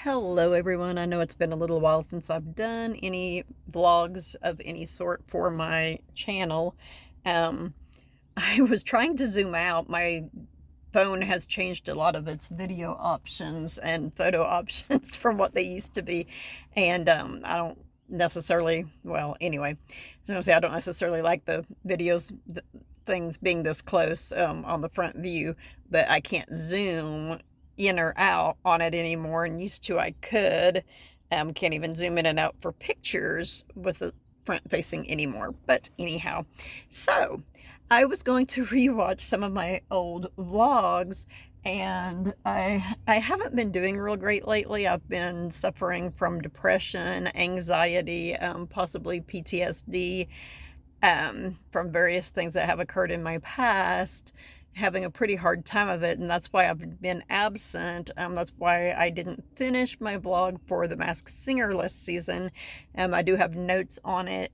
Hello everyone. I know it's been a little while since I've done any vlogs of any sort for my channel. Um, I was trying to zoom out. My phone has changed a lot of its video options and photo options from what they used to be. And I don't necessarily, well, anyway, I was going to say I don't necessarily like the videos, things being this close on the front view, but I can't zoom in or out on it anymore. And used to I could. Can't even zoom in and out for pictures with the front facing anymore. But anyhow, so I was going to rewatch some of my old vlogs, and I haven't been doing real great lately. I've been suffering from depression, anxiety, possibly PTSD, from various things that have occurred in my past, having a pretty hard time of it, and that's why I've been absent. That's why I didn't finish my vlog for the Masked Singer last season. I do have notes on it,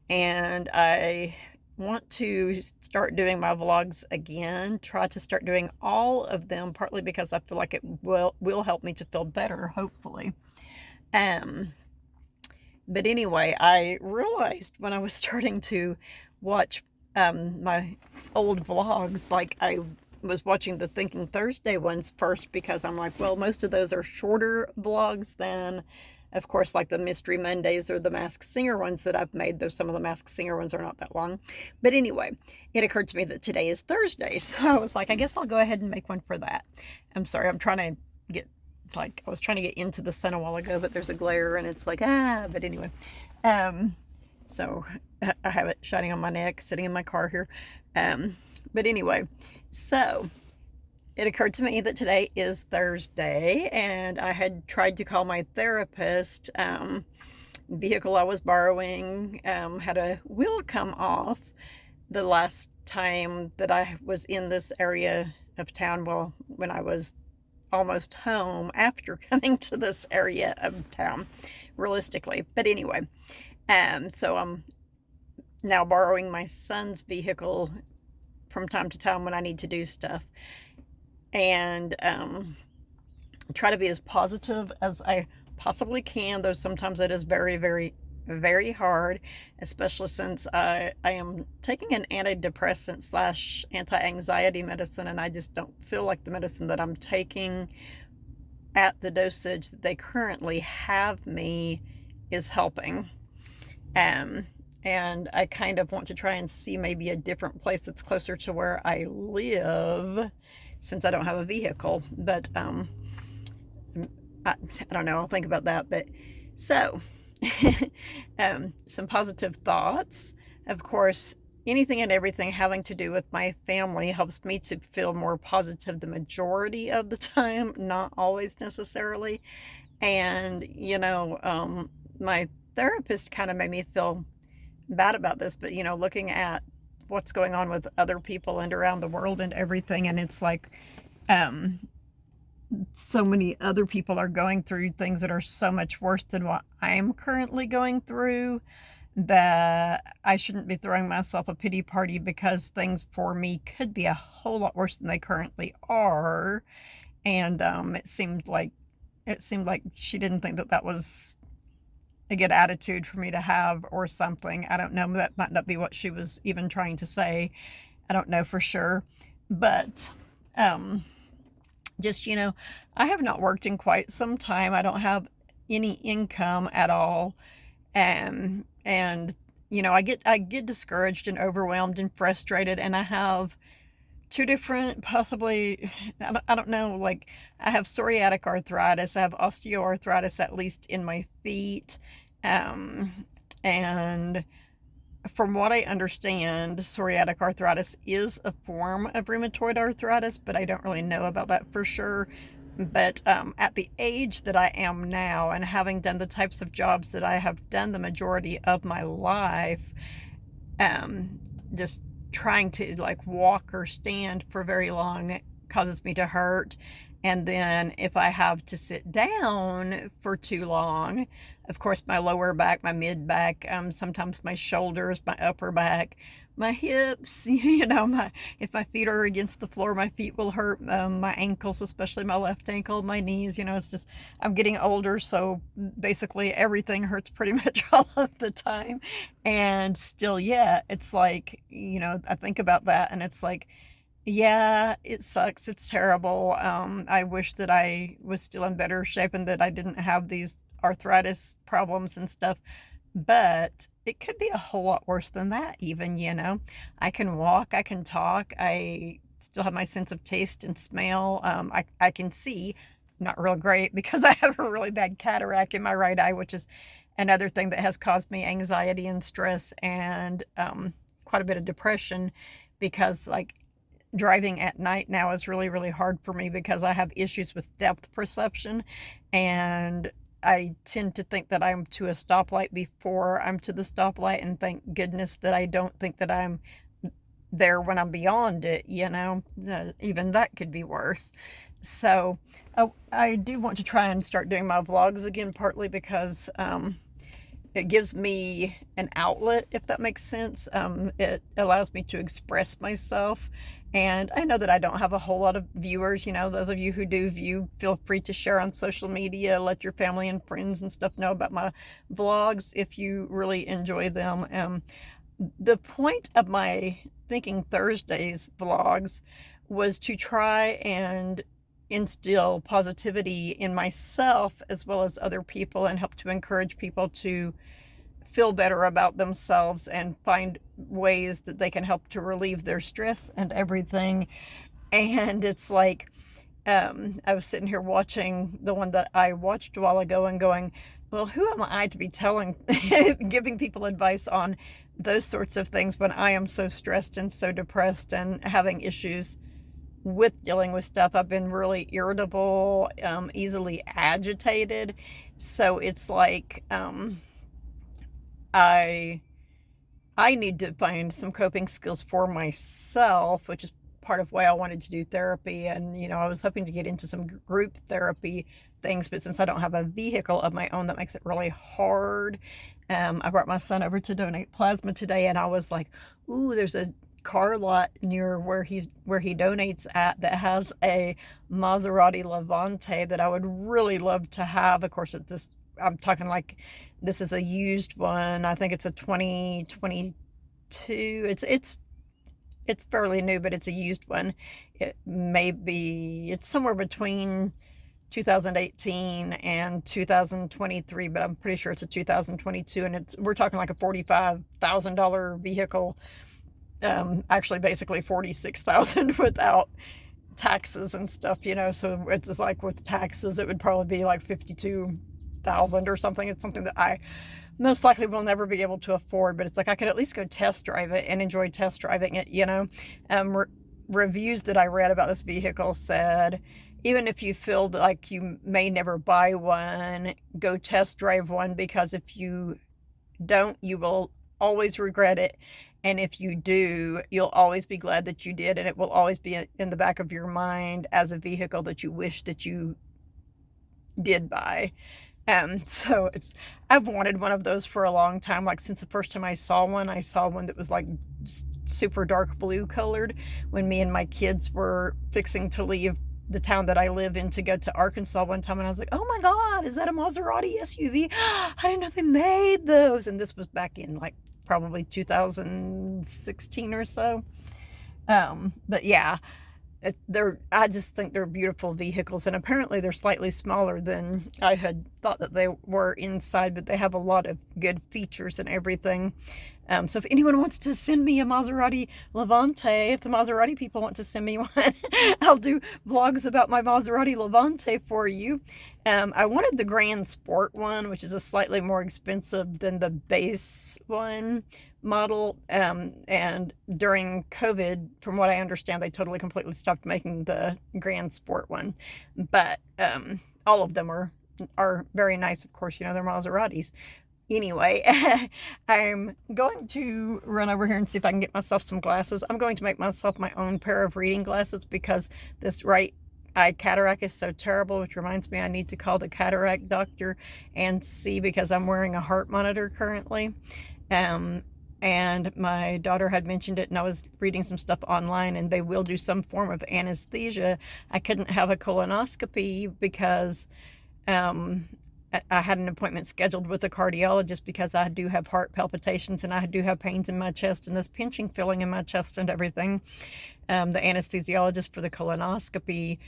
and I want to start doing my vlogs again, try to start doing all of them, partly because I feel like it will help me to feel better, hopefully. Um, but anyway, I realized when I was starting to watch my old vlogs, like I was watching the Thinking Thursday ones first because I'm like, well, most of those are shorter vlogs than, of course, like the Mystery Mondays or the Masked Singer ones that I've made, though some of the Masked Singer ones are not that long. But anyway, it occurred to me that today is Thursday, so I was like, I guess I'll go ahead and make one for that. I'm sorry, I'm trying to get, like, I was trying to get into the sun a while ago, but there's a glare and it's like, but anyway. Um, so I have it shining on my neck, sitting in my car here. But anyway, so it occurred to me that today is Thursday, and I had tried to call my therapist. Vehicle I was borrowing had a wheel come off the last time that I was in this area of town. Well, when I was almost home after coming to this area of town, realistically. But anyway, so I'm now borrowing my son's vehicle from time to time when I need to do stuff, and try to be as positive as I possibly can, though sometimes it is very, very, very hard, especially since I am taking an antidepressant slash anti-anxiety medicine, and I just don't feel like the medicine that I'm taking at the dosage that they currently have me is helping. Um, and I kind of want to try and see maybe a different place that's closer to where I live since I don't have a vehicle. But I don't know. I'll think about that. But so, some positive thoughts. Of course, anything and everything having to do with my family helps me to feel more positive the majority of the time, not always necessarily. And, my therapist kind of made me feel bad about this, but, looking at what's going on with other people and around the world and everything, and it's like, um, so many other people are going through things that are so much worse than what I'm currently going through, that I shouldn't be throwing myself a pity party because things for me could be a whole lot worse than they currently are. And it seemed like she didn't think that that was a good attitude for me to have or something. I don't know. That might not be what she was even trying to say. I don't know for sure. But um, just, I have not worked in quite some time. I don't have any income at all. And I get discouraged and overwhelmed and frustrated, and I have two different, possibly, I don't know, like, I have psoriatic arthritis, I have osteoarthritis, at least in my feet. And from what I understand, psoriatic arthritis is a form of rheumatoid arthritis, but I don't really know about that for sure. But at the age that I am now, and having done the types of jobs that I have done the majority of my life, um, just trying to like walk or stand for very long causes me to hurt. And then if I have to sit down for too long, of course, my lower back, my mid back, sometimes my shoulders, my upper back, my hips, you know, my if my feet are against the floor, my feet will hurt. My ankles, especially my left ankle, my knees. You know, it's just I'm getting older, so basically everything hurts pretty much all of the time. And still, yeah, it's like, you know, I think about that, and it's like, yeah, it sucks. It's terrible. I wish that I was still in better shape and that I didn't have these arthritis problems and stuff. But it could be a whole lot worse than that, even, you know. I can walk, I can talk, I still have my sense of taste and smell. I can see, not real great because I have a really bad cataract in my right eye, which is another thing that has caused me anxiety and stress and quite a bit of depression because, like, driving at night now is really, really hard for me because I have issues with depth perception, and I tend to think that I'm to a stoplight before I'm to the stoplight, and thank goodness that I don't think that I'm there when I'm beyond it, you know? Even that could be worse. So I do want to try and start doing my vlogs again, partly because it gives me an outlet, if that makes sense. It allows me to express myself. And I know that I don't have a whole lot of viewers. You know, those of you who do view, feel free to share on social media. Let your family and friends and stuff know about my vlogs if you really enjoy them. The point of my Thinking Thursdays vlogs was to try and instill positivity in myself as well as other people and help to encourage people to feel better about themselves and find ways that they can help to relieve their stress and everything. And it's like, I was sitting here watching the one that I watched a while ago and going, well, who am I to be telling, giving people advice on those sorts of things when I am so stressed and so depressed and having issues with dealing with stuff. I've been really irritable, easily agitated. So it's like, I I need to find some coping skills for myself, which is part of why I wanted to do therapy. And, you know, I was hoping to get into some group therapy things, but since I don't have a vehicle of my own, that makes it really hard. I brought my son over to donate plasma today, and I was like, ooh, there's a car lot near where he donates at that has a Maserati Levante that I would really love to have. Of course, at this, I'm talking like this is a used one. I think it's a 2022. It's fairly new, but it's a used one. It's somewhere between 2018 and 2023, but I'm pretty sure it's a 2022, and we're talking like a $45,000 vehicle. Actually, basically 46,000 without taxes and stuff, you know. So it's just like with taxes, it would probably be like 52,000 or something. It's something that I most likely will never be able to afford, but it's like I could at least go test drive it and enjoy test driving it, you know. Reviews that I read about this vehicle said, even if you feel like you may never buy one, go test drive one, because if you don't, you will always regret it. And if you do, you'll always be glad that you did, and it will always be in the back of your mind as a vehicle that you wish that you did buy. So I've wanted one of those for a long time. Like, since the first time I saw one that was like super dark blue colored when me and my kids were fixing to leave the town that I live in to go to Arkansas one time. And I was like, oh my God, is that a Maserati SUV? I didn't know they made those. And this was back in like probably 2016 or so. But yeah, I just think they're beautiful vehicles, and apparently they're slightly smaller than I had thought that they were inside, but they have a lot of good features and everything. So if anyone wants to send me a Maserati Levante, if the Maserati people want to send me one, I'll do vlogs about my Maserati Levante for you. I wanted the Grand Sport one, which is a slightly more expensive than the base one model. And during COVID, from what I understand, they totally completely stopped making the Grand Sport one. But all of them are very nice, of course. You know, they're Maseratis. Anyway, I'm going to run over here and see if I can get myself some glasses. I'm going to make myself my own pair of reading glasses because this right eye cataract is so terrible, which reminds me I need to call the cataract doctor and see, because I'm wearing a heart monitor currently. and my daughter had mentioned it, and I was reading some stuff online, and they will do some form of anesthesia. I couldn't have a colonoscopy because um, I had an appointment scheduled with a cardiologist because I do have heart palpitations and I do have pains in my chest and this pinching feeling in my chest and everything. The anesthesiologist for the colonoscopy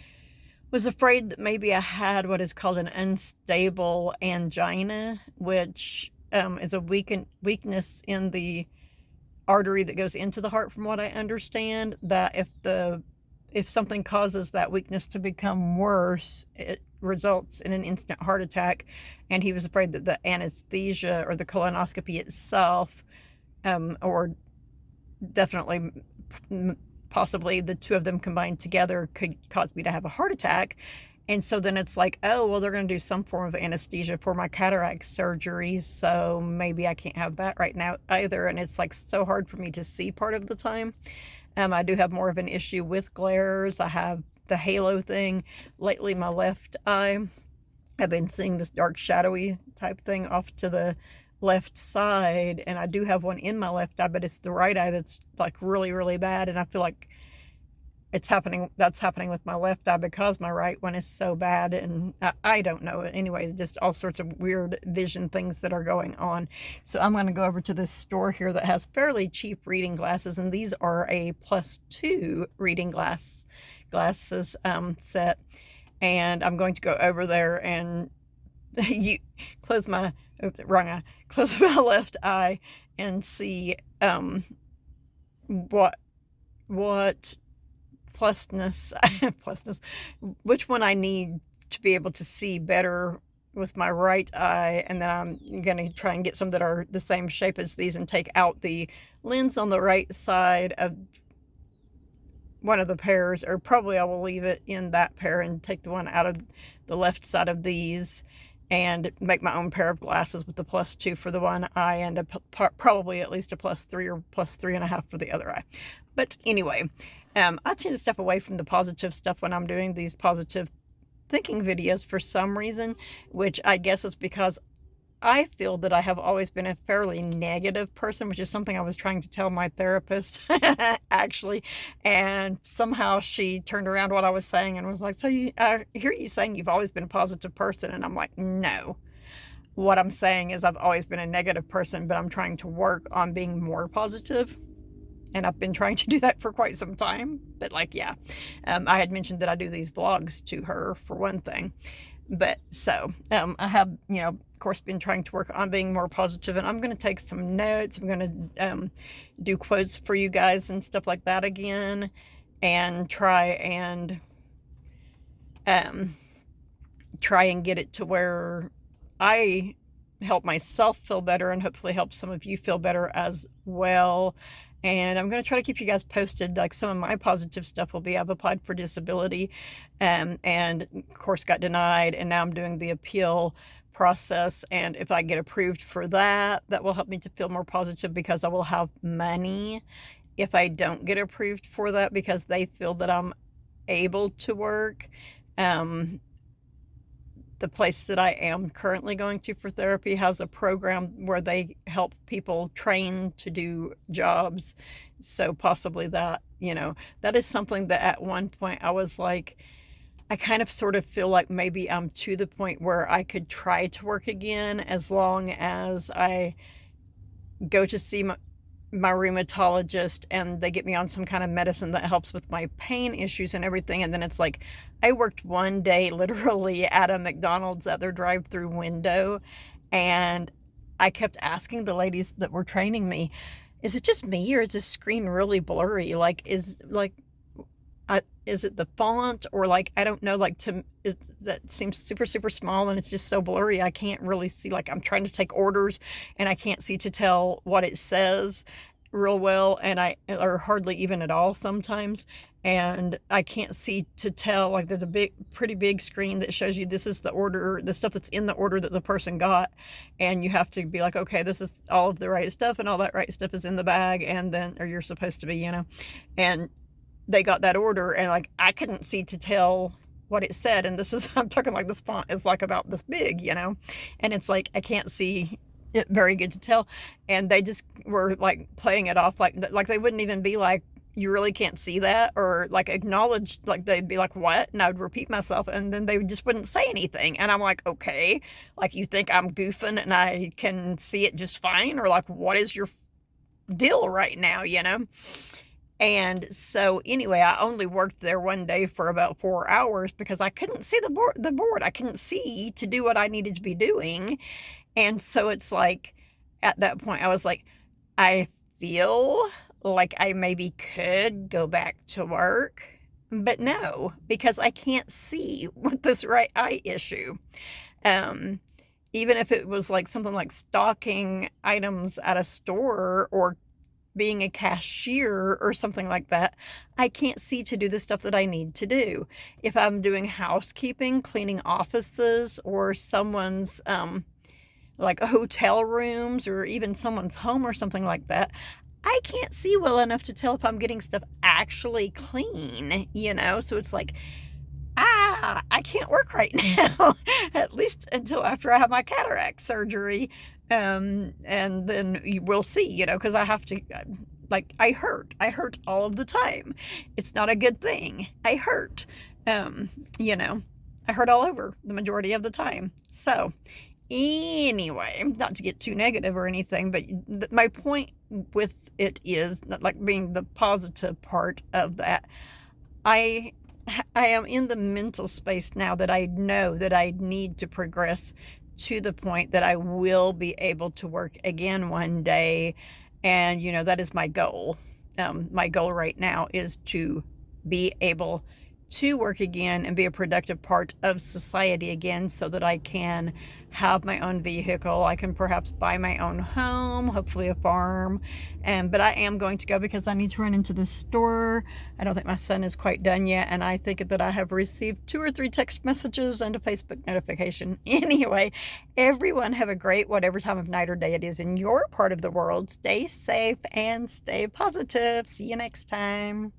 was afraid that maybe I had what is called an unstable angina, which is a weakness in the artery that goes into the heart, from what I understand, that if something causes that weakness to become worse, it results in an instant heart attack. And he was afraid that the anesthesia or the colonoscopy itself, or definitely possibly the two of them combined together, could cause me to have a heart attack. And so then it's like, oh, well, they're going to do some form of anesthesia for my cataract surgery, so maybe I can't have that right now either. And it's like so hard for me to see part of the time. I do have more of an issue with glares. I have the halo thing. Lately, my left eye, I've been seeing this dark shadowy type thing off to the left side, and I do have one in my left eye, but it's the right eye that's like really, really bad. And I feel like that's happening with my left eye because my right one is so bad. And I don't know. Anyway, just all sorts of weird vision things that are going on. So I'm going to go over to this store here that has fairly cheap reading glasses, and these are a +2 reading glasses set. And I'm going to go over there and you close my wrong eye, close my left eye, and see what plusness, which one I need to be able to see better with my right eye. And then I'm going to try and get some that are the same shape as these and take out the lens on the right side of one of the pairs, or probably I will leave it in that pair and take the one out of the left side of these and make my own pair of glasses with the +2 for the one eye and probably at least a +3 or +3.5 for the other eye. But anyway, I tend to step away from the positive stuff when I'm doing these positive thinking videos for some reason, which I guess is because I feel that I have always been a fairly negative person, which is something I was trying to tell my therapist, actually. And somehow she turned around what I was saying and was like, so I hear you saying you've always been a positive person. And I'm like, no. What I'm saying is I've always been a negative person, but I'm trying to work on being more positive. And I've been trying to do that for quite some time. But like, yeah, I had mentioned that I do these vlogs to her for one thing. But so I have, of course, been trying to work on being more positive, and I'm going to take some notes. I'm going to do quotes for you guys and stuff like that again, and try and get it to where I help myself feel better and hopefully help some of you feel better as well. And I'm going to try to keep you guys posted. Like, some of my positive stuff will be I've applied for disability and of course got denied, and now I'm doing the appeal process. And if I get approved for that, that will help me to feel more positive because I will have money. If I don't get approved for that because they feel that I'm able to work, the place that I am currently going to for therapy has a program where they help people train to do jobs. So possibly that, that is something that at one point I was like, I kind of sort of feel like maybe I'm to the point where I could try to work again as long as I go to see my rheumatologist and they get me on some kind of medicine that helps with my pain issues and everything. And then it's like, I worked one day literally at a McDonald's at their drive-through window, and I kept asking the ladies that were training me, is it just me or is this screen really blurry? Is it the font, or I don't know, that seems super, super small and it's just so blurry. I can't really see, I'm trying to take orders and I can't see to tell what it says real well, or hardly even at all sometimes. And I can't see to tell, there's a pretty big screen that shows you this is the order, the stuff that's in the order that the person got. And you have to be like, okay, this is all of the right stuff and all that right stuff is in the bag. And then, or you're supposed to be, and they got that order, and I couldn't see to tell what it said. And I'm talking this font is about this big, and it's I can't see very good to tell. And they just were like playing it off like they wouldn't even be like, you really can't see that, or like acknowledge, like they'd be like, what? And I would repeat myself, and then they just wouldn't say anything. And I'm like, okay, like you think I'm goofing and I can see it just fine, or like what is your deal right now, you know? And so anyway, I only worked there one day for about 4 hours because I couldn't see the board. I couldn't see to do what I needed to be doing. And so it's like, at that point, I was like, I feel like I maybe could go back to work, but no, because I can't see with this right eye issue. Um, Even if it was like something like stocking items at a store or being a cashier or something like that, I can't see to do the stuff that I need to do. If I'm doing housekeeping, cleaning offices, or someone's like hotel rooms, or even someone's home or something like that, I can't see well enough to tell if I'm getting stuff actually clean, you know? So it's like, I can't work right now, at least until after I have my cataract surgery. And then we'll see, you know, because I have to, like, I hurt all of the time. It's not a good thing. I hurt, um, you know, I hurt all over the majority of the time. So, anyway, not to get too negative or anything, but my point with it is, like, being the positive part of that, I I am in the mental space now that I know that I need to progress to the point that I will be able to work again one day. And, you know, that is my goal. My goal right now is to be able to work again and be a productive part of society again, so that I can have my own vehicle. I can perhaps buy my own home, hopefully a farm. But I am going to go because I need to run into the store. I don't think my son is quite done yet, and I think that I have received 2 or 3 text messages and a Facebook notification. Anyway, everyone have a great whatever time of night or day it is in your part of the world. Stay safe and stay positive. See you next time.